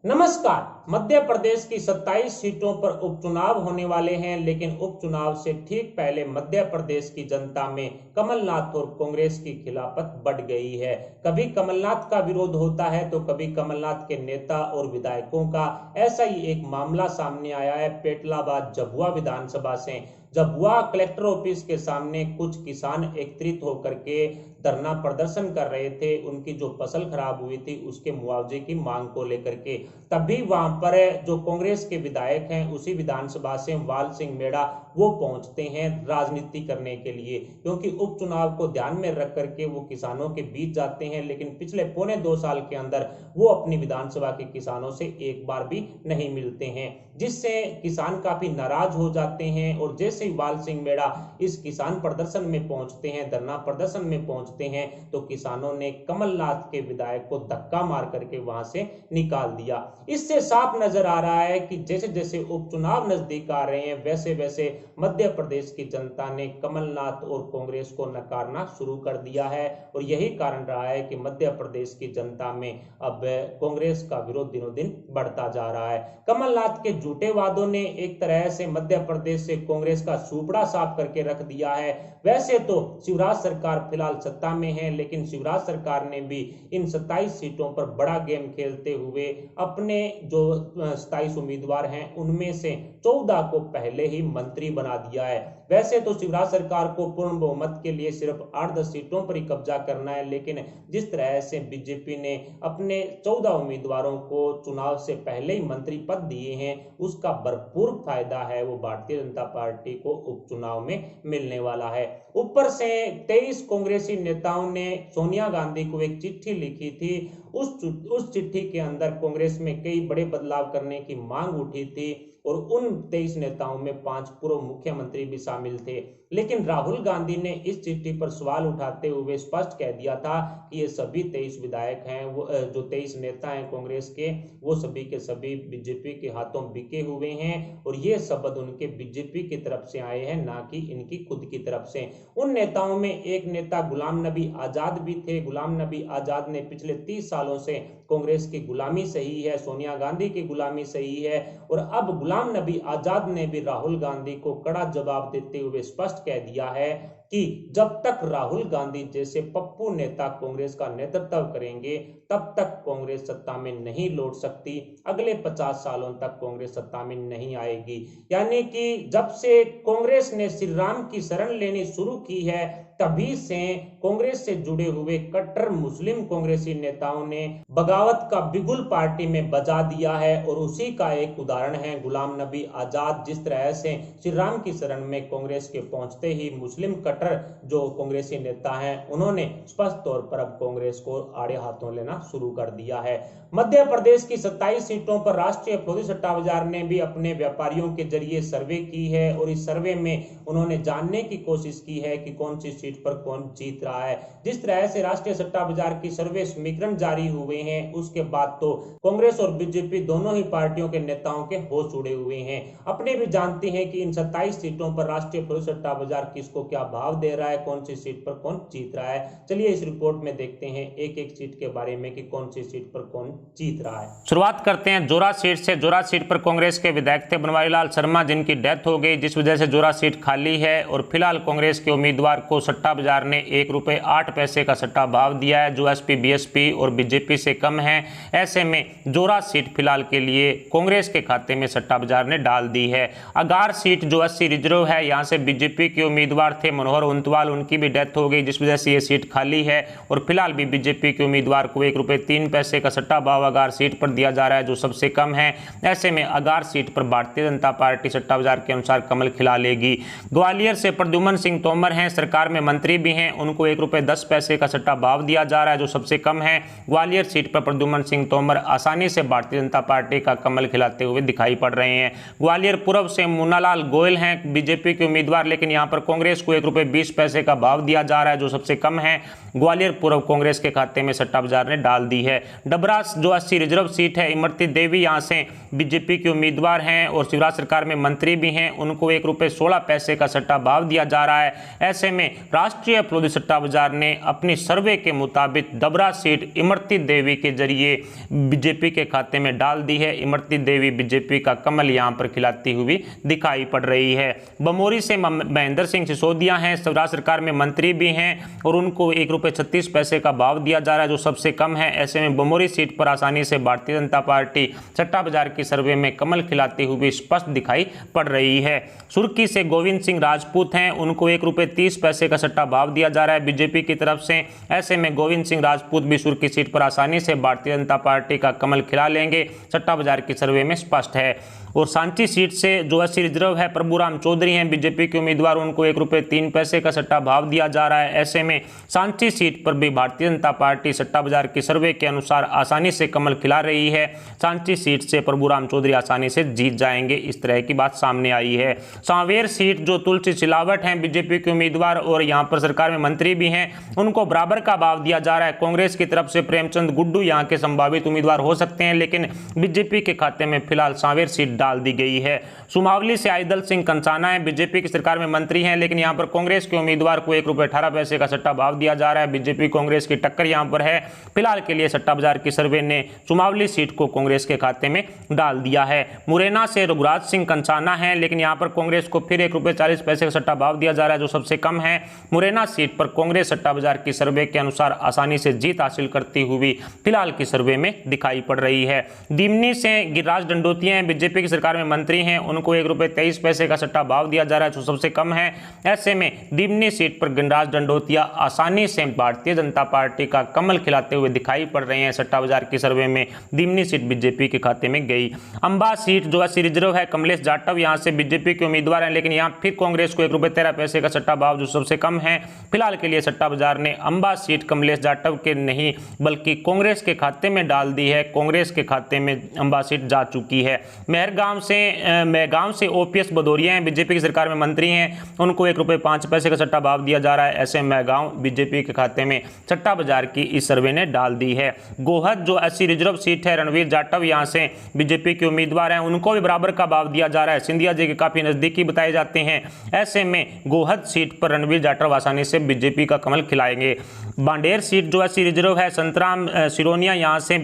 नमस्कार। मध्य प्रदेश की 27 सीटों पर उपचुनाव होने वाले हैं, लेकिन उपचुनाव से ठीक पहले मध्य प्रदेश की जनता में कमलनाथ और कांग्रेस की खिलाफत बढ़ गई है। कभी कमलनाथ का विरोध होता है तो कभी कमलनाथ के नेता और विधायकों का। ऐसा ही एक मामला सामने आया है पेटलाबाद झाबुआ विधानसभा से। झाबुआ कलेक्टर ऑफिस के सामने कुछ किसान एकत्रित होकर के धरना प्रदर्शन कर रहे थे, उनकी जो फसल खराब हुई थी उसके मुआवजे की मांग को लेकर के। तभी वहां पर जो कांग्रेस के विधायक हैं उसी विधानसभा से वाल सिंह मेड़ा वो पहुंचते हैं राजनीति करने के लिए, क्योंकि उपचुनाव को ध्यान में रख करके वो किसानों के बीच जाते हैं। लेकिन पिछले पौने 2 साल के अंदर वो अपनी विधानसभा के किसानों से एक बार भी नहीं मिलते हैं, जिससे किसान काफी नाराज हो जाते हैं। और जैसे ही वाल सिंह मेड़ा इस किसान प्रदर्शन में पहुंचते हैं, धरना प्रदर्शन में पहुंचते हैं, तो किसानों ने कमलनाथ के विधायक को धक्का मार करके वहां से निकाल दिया। इससे साफ नजर आ रहा है कि जैसे जैसे उपचुनाव नजदीक आ रहे हैं वैसे वैसे मध्य प्रदेश की जनता ने कमलनाथ और कांग्रेस को नकारना शुरू कर दिया है। और यही कारण रहा है कि मध्य प्रदेश की जनता में अब कांग्रेस का विरोध दिनों दिन बढ़ता जा रहा है। कमलनाथ के झूठे वादों ने एक तरह से मध्य प्रदेश से कांग्रेस का सुपड़ा साफ करके रख दिया है। वैसे तो शिवराज सरकार फिलहाल सत्ता में है, लेकिन शिवराज सरकार ने भी इन 27 सीटों पर बड़ा गेम खेलते हुए अपने जो 27 उम्मीदवार हैं उनमें से 14 को पहले ही मंत्री बना दिया है। वैसे तो शिवराज सरकार को पूर्ण बहुमत के लिए सिर्फ 8-10 सीटों पर ही कब्जा करना है, लेकिन जिस तरह से बीजेपी ने अपने 14 उम्मीदवारों को चुनाव से पहले ही मंत्री पद दिए हैं, उसका भरपूर फायदा है वो भारतीय जनता पार्टी को उपचुनाव में मिलने वाला है। ऊपर से 23 कांग्रेसी नेताओं ने सोनिया गांधी को एक चिट्ठी लिखी थी। उस चिट्ठी के अंदर कांग्रेस में कई बड़े बदलाव करने की मांग उठी थी और उन 23 नेताओं में 5 पूर्व मुख्यमंत्री भी शामिल थे। लेकिन राहुल गांधी ने इस चिट्ठी पर सवाल उठाते हुए स्पष्ट कह दिया था कि ये सभी 23 विधायक हैं, वो जो 23 नेता हैं कांग्रेस के, वो सभी के सभी बीजेपी के हाथों बिके हुए हैं और ये शब्द उनके बीजेपी की तरफ से आए हैं, ना कि इनकी खुद की तरफ से। उन नेताओं में एक नेता गुलाम नबी आजाद भी थे। गुलाम नबी आजाद ने पिछले 30 सालों से कांग्रेस की गुलामी सही है, सोनिया गांधी की गुलामी सही है। और अब गुलाम नबी आजाद ने भी राहुल गांधी को कड़ा जवाब देते हुए स्पष्ट कह दिया है कि जब तक राहुल गांधी जैसे पप्पू नेता कांग्रेस का नेतृत्व करेंगे तब तक कांग्रेस सत्ता में नहीं लौट सकती। अगले 50 सालों तक कांग्रेस सत्ता में नहीं आएगी। यानी कि जब से कांग्रेस ने श्री राम की शरण लेनी शुरू की है तभी से कांग्रेस से जुड़े हुए कट्टर मुस्लिम कांग्रेसी नेताओं ने बगावत का बिगुल पार्टी में बजा दिया है। और उसी का एक उदाहरण है गुलाम नबी आजाद। जिस तरह से श्री राम की शरण में कांग्रेस के पहुंचते ही मुस्लिम कट्टर जो कांग्रेसी नेता हैं उन्होंने स्पष्ट तौर पर अब कांग्रेस को आड़े हाथों लेना शुरू कर दिया है। मध्य प्रदेश की 27 सीटों पर राष्ट्रीय फौजी सट्टा बाजार ने भी अपने व्यापारियों के जरिए सर्वे की है और इस सर्वे में उन्होंने जानने की कोशिश की है कि कौन सी सीट पर कौन जीत रहा है। जिस तरह से राष्ट्रीय सट्टा बाजार की सर्वे समीकरण जारी हुए हैं उसके बाद तो कांग्रेस और बीजेपी दोनों ही पार्टियों के नेताओं के होश उड़े हुए हैं। अपने भी जानते हैं कि इन 27 सीटों पर राष्ट्रीय फौजी सट्टा बाजार किसको क्या भाव दे रहा है, कौन सी सीट पर कौन जीत रहा है। चलिए इस रिपोर्ट में देखते हैं एक एक सीट के बारे में कि कौन सी सीट पर कौन जीत रहा है। शुरुआत करते हैं जोरा सीट से। जोरा सीट पर कांग्रेस के विधायक थे बनवारी लाल शर्मा, जिनकी डेथ हो गई, जिस वजह से जोरा सीट खाली है। और फिलहाल कांग्रेस के उम्मीदवार को सट्टा बाजार ने ₹1.08 का सट्टा भाव दिया है, जो एसपी बीएसपी और बीजेपी से कम है। ऐसे में जोरा सीट फिलहाल के लिए कांग्रेस के खाते में सट्टा बाजार ने डाल दी है। अगार सीट जो 80 रिजर्व है, यहाँ से बीजेपी के उम्मीदवार थे मनोहर ऊंटवाल, उनकी भी डेथ हो गई, जिस वजह से ये सीट खाली है। और फिलहाल भी बीजेपी के उम्मीदवार को ₹1.03 का सट्टा भाव अगार सीट पर दिया जा रहा है, जो सबसे कम है। ऐसे में अगार सीट पर भारतीय जनता पार्टी सट्टा बाजार के अनुसार कमल खिला लेगी। ग्वालियर से प्रद्युमन सिंह तोमर हैं, सरकार में मंत्री भी हैं, उनको ₹1.10 का सट्टा भाव दिया जा रहा है, जो सबसे कम है। ग्वालियर सीट पर प्रद्युमन सिंह तोमर आसानी से भारतीय जनता पार्टी का कमल खिलाते हुए दिखाई पड़ रहे हैं। ग्वालियर पूर्व से मुन्नालाल गोयल हैं बीजेपी के उम्मीदवार, लेकिन यहां पर कांग्रेस को रुपये 20 पैसे का भाव दिया जा रहा है, जो सबसे कम है। ग्वालियर पूर्व कांग्रेस के खाते में सट्टा बाजार ने डाल दी है। डबरा जो 80 रिजर्व सीट है, इमरती देवी यहाँ से बीजेपी के उम्मीदवार हैं और शिवराज सरकार में मंत्री भी हैं, उनको 1 रुपये 16 पैसे का सट्टा भाव दिया जा रहा है। ऐसे में राष्ट्रीय प्रोद्यौगिकी सट्टा बाजार ने अपनी सर्वे के मुताबिक डबरा सीट इमरती देवी के जरिए बीजेपी के खाते में डाल दी है। इमरती देवी बीजेपी का कमल यहां पर खिलाती हुई दिखाई पड़ रही है। बमोरी से महेंद्र सिंह सिसोदिया हैं, शिवराज सरकार में मंत्री भी हैं और उनको 1 रुपये 36 पैसे का भाव दिया जा रहा है, जो सबसे कम है। ऐसे में बमोरी सीट पर आसानी से भारतीय जनता पार्टी सट्टा बाजार की सर्वे में कमल खिलाती हुई स्पष्ट दिखाई पड़ रही है। सुर्खी से गोविंद सिंह राजपूत हैं, उनको 1 रुपये 30 पैसे का सट्टा भाव दिया जा रहा है बीजेपी की तरफ से। ऐसे में गोविंद सिंह राजपूत भी सुर्खी सीट पर आसानी से भारतीय जनता पार्टी का कमल खिला लेंगे, सट्टा बाजार की सर्वे में स्पष्ट है। और सांची सीट से जो 80 रिजर्व है, प्रभुराम चौधरी हैं बीजेपी के उम्मीदवार, उनको 1 रुपये 3 पैसे का सट्टा भाव दिया जा रहा है। ऐसे में सांची सीट पर भी भारतीय जनता पार्टी सट्टा बाजार की सर्वे के अनुसार आसानी से कमल खिला रही है। सांची सीट से प्रभुराम चौधरी आसानी से जीत जाएंगे, इस तरह की बात सामने आई है। सांवेर सीट जो तुलसी सिलावट हैं बीजेपी के उम्मीदवार और यहाँ पर सरकार में मंत्री भी हैं, उनको बराबर का भाव दिया जा रहा है। कांग्रेस की तरफ से प्रेमचंद गुड्डू यहाँ के संभावित उम्मीदवार हो सकते हैं, लेकिन बीजेपी के खाते में फिलहाल सांवेर सीट डाल दी गई है। सुमावली से आइदल सिंह कंसाना है, बीजेपी की सरकार में मंत्री हैं, लेकिन यहां पर कांग्रेस के उम्मीदवार को 1 रुपये 18 पैसे का सट्टा भाव दिया जा रहा है। बीजेपी कांग्रेस की टक्कर यहां पर है। फिलहाल के लिए सट्टा बाजार की सर्वे ने सुमावली सीट को कांग्रेस के खाते में डाल दिया है। मुरैना से रघुराज सिंह कंसाना है, लेकिन यहां पर कांग्रेस को फिर 1 रुपये 40 पैसे का सट्टा भाव दिया जा रहा है, जो सबसे कम है। मुरैना सीट पर कांग्रेस सट्टा बाजार की सर्वे के अनुसार आसानी से जीत हासिल करती हुई फिलहाल की सर्वे में दिखाई पड़ रही है। दिमनी से गिरिराज दंडोतिया हैं, बीजेपी की सरकार में मंत्री हैं, उनको 1 रुपये 23 पैसे का सट्टा भाव दिया जा रहा है, जो सबसे कम है। ऐसे में दिमनी सीट पर गिरिराज दंडोतिया आसानी से भारतीय जनता पार्टी का कमल खिलाते हुए दिखाई पड़ रहे हैं। सट्टा बाजार की सर्वे में दिमनी सीट बीजेपी के खाते में गई। अंबा सीट जो 80 रिजर्व है, कमलेश जाटव यहां से बीजेपी के उम्मीदवार हैं, लेकिन यहां फिर कांग्रेस को 1 रुपये 13 पैसे का सट्टा भाव, जो सबसे कम है। फिलहाल के लिए सट्टा बाजार ने अंबा सीट कमलेश जाटव के नहीं बल्कि कांग्रेस के खाते में डाल दी है। कांग्रेस के खाते में अंबा सीट जा चुकी है। मेहगांव से ओपीएस भदौरिया हैं, बीजेपी की सरकार में मंत्री हैं, उनको 1 रुपये 5 पैसे का सट्टा भाव दिया जा रहा है। ऐसे मेहगांव बीजेपी के खाते में सट्टा बाजार की इस सर्वे ने डाल दी है। गोहद जो 80 रिजर्व सीट है, रणवीर जाटव यहां से बीजेपी के उम्मीदवार हैं, उनको भी बराबर का भाव दिया जा रहा है। सिंधिया जी के काफी नजदीकी बताए जाते हैं। ऐसे में गोहद सीट पर रणवीर जाटव आसानी से बीजेपी का कमल खिलाएंगे। बांडेर सीट जो 80 रिजर्व है, संतराम सिरोनिया यहां से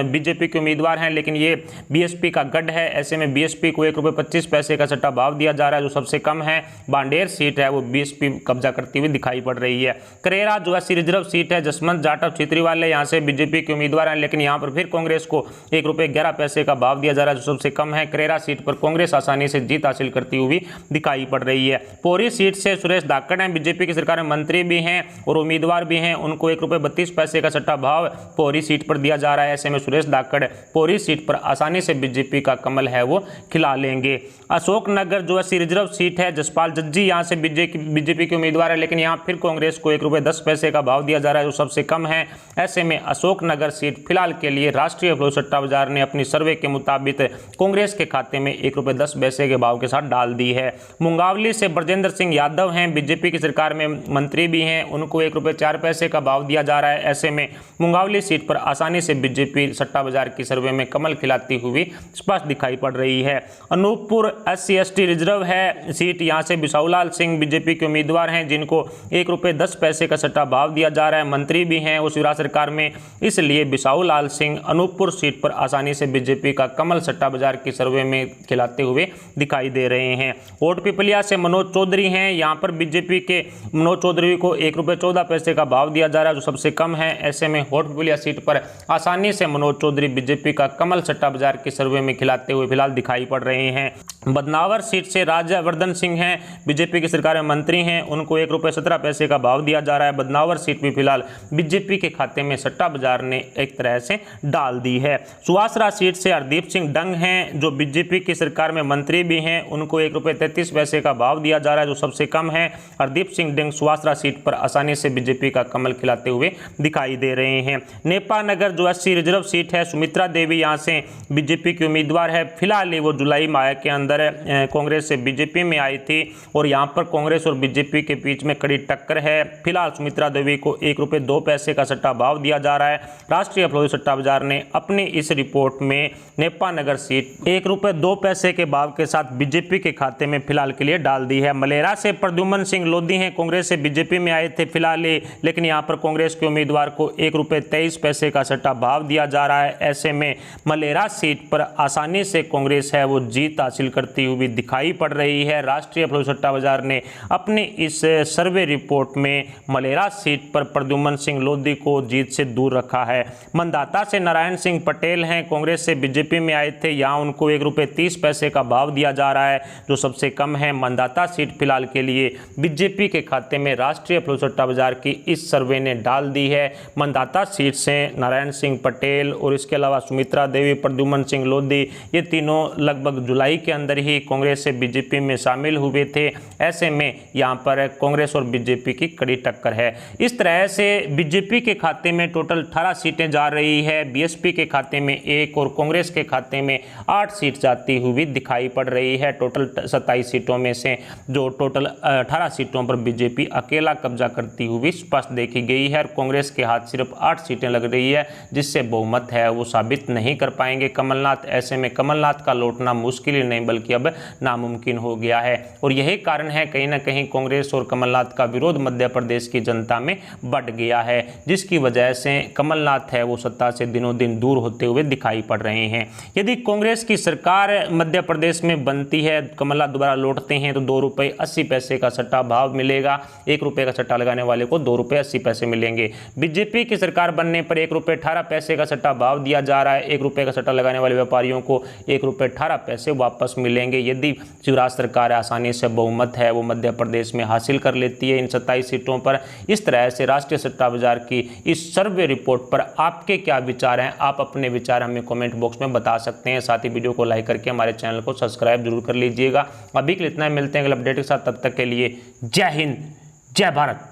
बीजेपी के उम्मीदवार हैं, लेकिन ये बीएसपी का गढ़ है। ऐसे में बीएसपी को 1 रुपये 25 पैसे का सट्टा भाव दिया जा रहा है, जो सबसे कम है। बांडेर सीट है वो बीएसपी कब्जा करती हुई दिखाई पड़ रही है। करेरा जो 80 रिजर्व सीट है, जसवंत जाटव छित्री वाले यहाँ से बीजेपी के उम्मीदवार हैं, लेकिन यहाँ पर फिर कांग्रेस को 1 रुपये 11 पैसे का भाव दिया जा रहा है, जो सबसे कम है। करेरा सीट पर कांग्रेस आसानी से जीत हासिल करती हुई दिखाई पड़ रही है। पोरी सीट से सुरेश धाकड़ हैं, बीजेपी की सरकार में मंत्री भी हैं और उम्मीदवार भी हैं, उनको 1 रुपये 32 पैसे का सट्टा भाव पोरी सीट पर दिया जा रहा है। ऐसे में सुरेश धाकड़ पोरी सीट पर आसानी से बीजेपी का कमल है वो खिला लेंगे। अशोकनगर जो 80 रिजर्व सीट है, जसपाल जज्जी यहाँ से बीजेपी के उम्मीदवार है, लेकिन यहाँ फिर कांग्रेस को 1 रुपये 10 पैसे का भाव दिया जा रहा है, जो सबसे कम है। ऐसे में अशोकनगर सीट फिलहाल के लिए राष्ट्रीय प्रोद्यौगिकी सट्टा बाजार ने अपनी सर्वे के मुताबिक कांग्रेस के खाते में 1 रुपये 10 पैसे के भाव के साथ डाल दी है। मुंगावली से ब्रजेंद्र सिंह यादव हैं, बीजेपी की सरकार में मंत्री भी हैं, उनको 1 रुपये 4 पैसे का भाव दिया जा रहा है। ऐसे में मुंगावली सीट पर आसानी से बीजेपी सट्टा बाजार की सर्वे में कमल खिलाती हुई स्पष्ट दिखाई पड़ रही है। अनूपपुर SC/ST रिजर्व है सीट, यहाँ से बिसाऊलाल सिंह बीजेपी के उम्मीदवार हैं, जिनको 1 रुपये 10 पैसे का सट्टा भाव दिया जा रहा है। मंत्री भी हैं उस शिवराज सरकार में, इसलिए बिसाऊलाल सिंह अनूपपुर सीट पर आसानी से बीजेपी का कमल सट्टा बाजार की सर्वे में खिलाते हुए दिखाई दे रहे हैं। कोटपिपलिया से मनोज चौधरी हैं, यहाँ पर बीजेपी के मनोज चौधरी को 1 रुपये 14 पैसे का भाव दिया जा रहा है, जो सबसे कम है। ऐसे में कोटपिपलिया सीट पर आसानी से मनोज चौधरी बीजेपी का कमल सट्टा बाजार की सर्वे में खिलाते हुए फिलहाल दिखाई पड़ रहे हैं। बदनावर सीट से राज्यवर्धन सिंह हैं, बीजेपी की सरकार में मंत्री हैं, उनको 1 रुपये 17 पैसे का भाव दिया जा रहा है। बदनावर सीट भी फिलहाल बीजेपी के खाते में सट्टा बाजार ने एक तरह से डाल दी है। सुवासरा सीट से हरदीप सिंह डंग हैं, जो बीजेपी की सरकार में मंत्री भी हैं, उनको 1 रुपये 33 पैसे का भाव दिया जा रहा है, जो सबसे कम है। हरदीप सिंह डंग सुवासरा सीट पर आसानी से बीजेपी का कमल खिलाते हुए दिखाई दे रहे हैं। नेपा नगर जो 80 रिजर्व सीट है, सुमित्रा देवी यहाँ से बीजेपी की उम्मीदवार है, फिलहाल वो जुलाई माह के अंदर कांग्रेस से बीजेपी में आई थी और यहाँ पर कांग्रेस और बीजेपी के बीच में कड़ी टक्कर है। फिलहाल सुमित्रा देवी को ₹1.02 का सट्टा भाव दिया जा रहा है। राष्ट्रीय फरोख्त सट्टा बाजार ने अपनी इस रिपोर्ट में नेपा नगर सीट ₹1.02 के भाव के साथ बीजेपी के खाते में फिलहाल के लिए डाल दी है। मलेरा से प्रद्युमन सिंह लोधी हैं, कांग्रेस से बीजेपी में आए थे फिलहाल, लेकिन यहाँ पर कांग्रेस के उम्मीदवार को ₹1.23 का सट्टा भाव दिया जा रहा है। ऐसे में मलेरा सीट पर आसानी से कांग्रेस है वो जीत हासिल करती हुई दिखाई पड़ रही है। राष्ट्रीय फरोख्त सट्टा बाजार ने अपनी इस सर्वे रिपोर्ट में मलेरा सीट पर प्रद्युमन सिंह लोधी को जीत से दूर रखा है। मंदाता से नारायण सिंह पटेल हैं, कांग्रेस से बीजेपी में आए थे, यहाँ उनको ₹1.30 का भाव दिया जा रहा है जो सबसे कम है। मंदाता सीट फिलहाल के लिए बीजेपी के खाते में राष्ट्रीय फरोख्त सट्टा बाजार की इस सर्वे ने डाल दी है। मंदाता सीट से नारायण सिंह पटेल और इसके अलावा सुमित्रा देवी, प्रद्युमन सिंह लोधी, ये तीनों लगभग जुलाई के अंदर ही कांग्रेस से बीजेपी में शामिल हुए थे। ऐसे में यहाँ पर कांग्रेस और बीजेपी की कड़ी टक्कर है। इस तरह से बीजेपी के खाते में टोटल 18 सीटें जा रही है, बीएसपी के खाते में 1 और कांग्रेस के खाते में 8 सीट जाती हुई दिखाई पड़ रही है। टोटल 27 सीटों में से जो टोटल 18 सीटों पर बीजेपी अकेला कब्जा करती हुई स्पष्ट देखी गई है और कांग्रेस के हाथ सिर्फ 8 सीटें लग रही है, जिससे बहुमत है वो साबित नहीं कर पाएंगे कमलनाथ। ऐसे में कमलनाथ का लौटना मुश्किल ही नहीं बल्कि अब नामुमकिन हो गया है और यही कारण है कहीं ना कहीं कांग्रेस और कमलनाथ का विरोध मध्य प्रदेश की जनता में बढ़ गया है, जिसकी वजह से कमलनाथ है वो सत्ता से दिनों दिन दूर होते हुए दिखाई पड़ रहे हैं। यदि कांग्रेस की सरकार मध्य प्रदेश में बनती है, कमलनाथ दोबारा लौटते हैं तो ₹2.80 का सट्टा भाव मिलेगा। ₹1 का सट्टा लगाने वाले को ₹2.80 मिलेंगे। बीजेपी की सरकार बनने पर ₹1.18 का सट्टा भाव दिया जा रहा है। ₹1 का सट्टा लगाने वाले व्यापारियों को ₹1.18 वापस मिलेंगे। यदि शिवराज सरकार आसानी से बहुमत है वो मध्य प्रदेश में हासिल कर लेती है इन 27 सीटों पर। इस तरह से राष्ट्रीय सट्टा बाजार की इस सर्वे रिपोर्ट पर आपके क्या विचार हैं, आप अपने विचार हमें कमेंट बॉक्स में बता सकते हैं। साथ ही वीडियो को लाइक करके हमारे चैनल को सब्सक्राइब जरूर कर लीजिएगा। अभी के लिए इतना, मिलते हैं अगले अपडेट के साथ, तब तक के लिए जय हिंद, जय भारत।